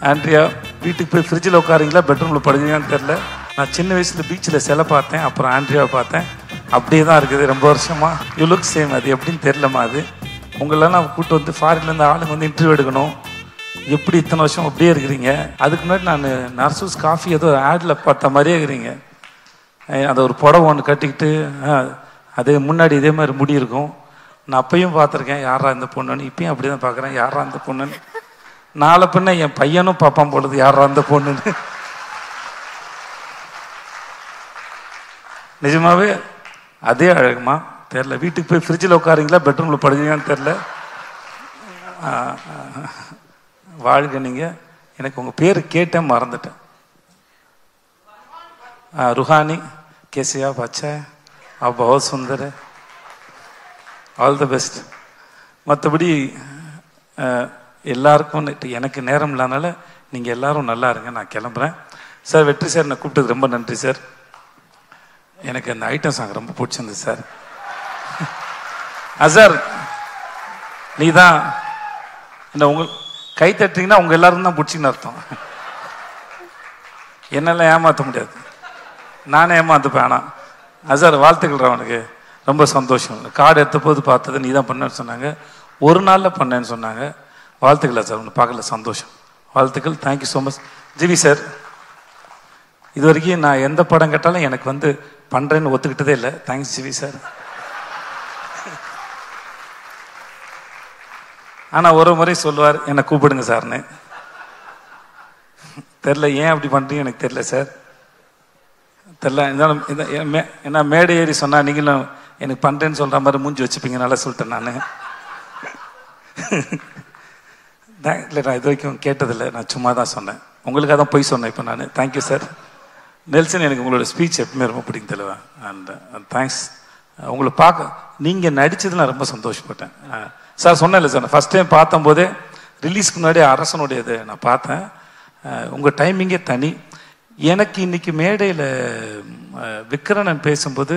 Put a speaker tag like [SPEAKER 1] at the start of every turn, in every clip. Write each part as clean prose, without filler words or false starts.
[SPEAKER 1] Andrea வீட்டுக்கு போய் ஃப்ரிட்ஜில் உட்காருங்களா பெட்ரூமில் படுக்கிறீங்கன்னு தெரில. நான் சின்ன வயசில் பீச்சில் சிலை பார்த்தேன், அப்புறம் ஆண்ட்ரியாவை பார்த்தேன். அப்படியே தான் இருக்குது ரொம்ப வருஷமாக. You look same. அது எப்படின்னு தெரிலமா. அது உங்களெல்லாம் கூப்பிட்டு வந்து ஃபாரின்லேருந்து ஆளுங்க வந்து இன்டர்வியூ எடுக்கணும். எப்படி இத்தனை வருஷம் அப்படியே இருக்கிறீங்க? அதுக்கு முன்னாடி நான் நர்சூஸ் காஃபி ஏதோ ஆடில் பார்த்த மாதிரியே இருக்கிறீங்க. அதை ஒரு புடவை ஒன்று கட்டிக்கிட்டு அதே முன்னாடி இதே மாதிரி முடி இருக்கும். நான் அப்பையும் பார்த்துருக்கேன் யாரா இந்த பொண்ணுன்னு. இப்பயும் அப்படி தான் பார்க்குறேன் யாரா இந்த பொண்ணுன்னு. நாளை பின்ன என் பையனும் பார்ப்பான் போடுது யாரா இந்த பொண்ணுன்னு. நிஜமாவே அதே அழகுமா தெரில. வீட்டுக்கு போய் ஃப்ரிட்ஜில் உட்காருங்களா பெட்ரூமில் படுக்கிறீங்கன்னு தெரில. வாழ்க நீங்கள். எனக்கு உங்கள் பேர் கேட்டேன் மறந்துட்டேன். रूहानी कैसे आप? अच्छा है, आप बहुत सुंदर है, ஆல் த பெஸ்ட். மற்றபடி எல்லாருக்கும் எனக்கு நேரம் இல்லாதனால நீங்கள் எல்லாரும் நல்லா இருங்க. நான் கிளம்புறேன் சார். வெற்றி சார் நான் கூப்பிட்டது ரொம்ப நன்றி சார். எனக்கு அந்த ஐட்டம் சாங் ரொம்ப பிடிச்சிருந்தது சார். சார் நீ தான் இந்த உங்கள் கை தட்டிங்கன்னா உங்கள் எல்லாரும் தான் பிடிச்சின்னு அர்த்தம். என்னெல்லாம் ஏமாற்ற முடியாது, நானே ஏமாந்துப்பேன். ஆனால் சார் வாழ்த்துக்கள். அவனுக்கு ரொம்ப சந்தோஷம். கார்டு எடுத்த போது பார்த்தது நீ தான் பண்ணேன்னு சொன்னாங்க. ஒரு நாளில் பண்ணேன்னு சொன்னாங்க. வாழ்த்துக்களா சார். ஒன்று பார்க்கல சந்தோஷம். வாழ்த்துக்கள். Thank you so much. GV sir இது வரைக்கும் நான் எந்த படம் கேட்டாலும் எனக்கு வந்து பண்ணுறேன்னு ஒத்துக்கிட்டதே இல்லை. Thanks GV sir. ஆனால் ஒரு முறை சொல்லுவார் என்னை கூப்பிடுங்க சார்னு. தெரில ஏன் அப்படி பண்ணுறீங்க எனக்கு தெரில சார். தெரில. இருந்தாலும் என்ன மேடை ஏறி சொன்னால் நீங்களும் எனக்கு பண்ணுறேன்னு சொல்கிற மாதிரி மூஞ்சி வச்சுப்பீங்க. நல்லா சொல்லிட்டேன் நான். இல்லை நான் இது வரைக்கும் கேட்டதில்லை. நான் சும்மா தான் சொன்னேன். உங்களுக்காக தான் போய் சொன்னேன் இப்போ நான். Thank you sir. நெல்சன் எனக்கு உங்களோட ஸ்பீச் எப்பவுமே ரொம்ப பிடிக்கும் தெளிவா. And thanks. உங்களை பார்க்க நீங்கள் நடித்தது நான் ரொம்ப சந்தோஷப்பட்டேன் சார். சொன்னேன் இல்லை சார், நான் ஃபஸ்ட் டைம் பார்த்தம்போதே ரிலீஸ்க்கு முன்னாடி அரசனுடையது நான் பார்த்தேன். உங்கள் டைமிங்கே தனி. எனக்கு இன்னைக்கு மேடையில் விக்ரன் பேசும்போது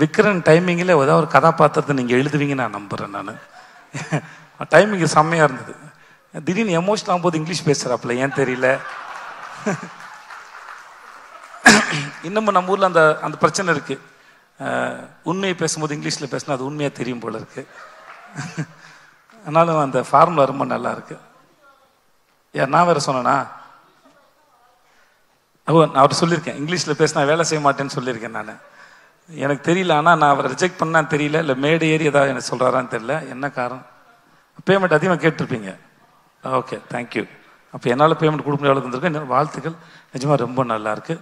[SPEAKER 1] விக்ரன் டைமிங்கில் ஏதாவது ஒரு கதாபாத்திரத்தை நீங்கள் எழுதுவீங்கன்னு நான் நம்புகிறேன். நான் டைமிங்கு செம்மையாக இருந்தது. திடீர்னு எமோஷனல் ஆகும்போது இங்கிலீஷ் பேசுகிறாப்புல ஏன் தெரியல. இன்னமும் நம்ம ஊரில் அந்த பிரச்சனை இருக்குது. உண்மையை பேசும்போது இங்கிலீஷில் பேசினா அது உண்மையாக தெரியும் போல இருக்குது. ஆனாலும் அந்த ஃபார்முலா ரொம்ப நல்லா இருக்கு. நான் வேறு சொன்னேன்னா நான் அவர் சொல்லியிருக்கேன் இங்கிலீஷில் பேசினா வேலை செய்ய மாட்டேன்னு சொல்லியிருக்கேன் நான். எனக்கு தெரியல. ஆனால் நான் அவரை ரிஜெக்ட் பண்ணான்னு தெரியல, இல்லை மேடை ஏறி ஏதாவது எனக்கு சொல்கிறாரான்னு தெரியல. என்ன காரணம்? பேமெண்ட் அதிகமாக கேட்டிருப்பீங்க. Okay thank you. அப்போ என்னால் பேமெண்ட் கொடுக்க முடியாது இருந்திருக்கேன். வாழ்த்துக்கள். நிஜமாக ரொம்ப நல்லாயிருக்கு.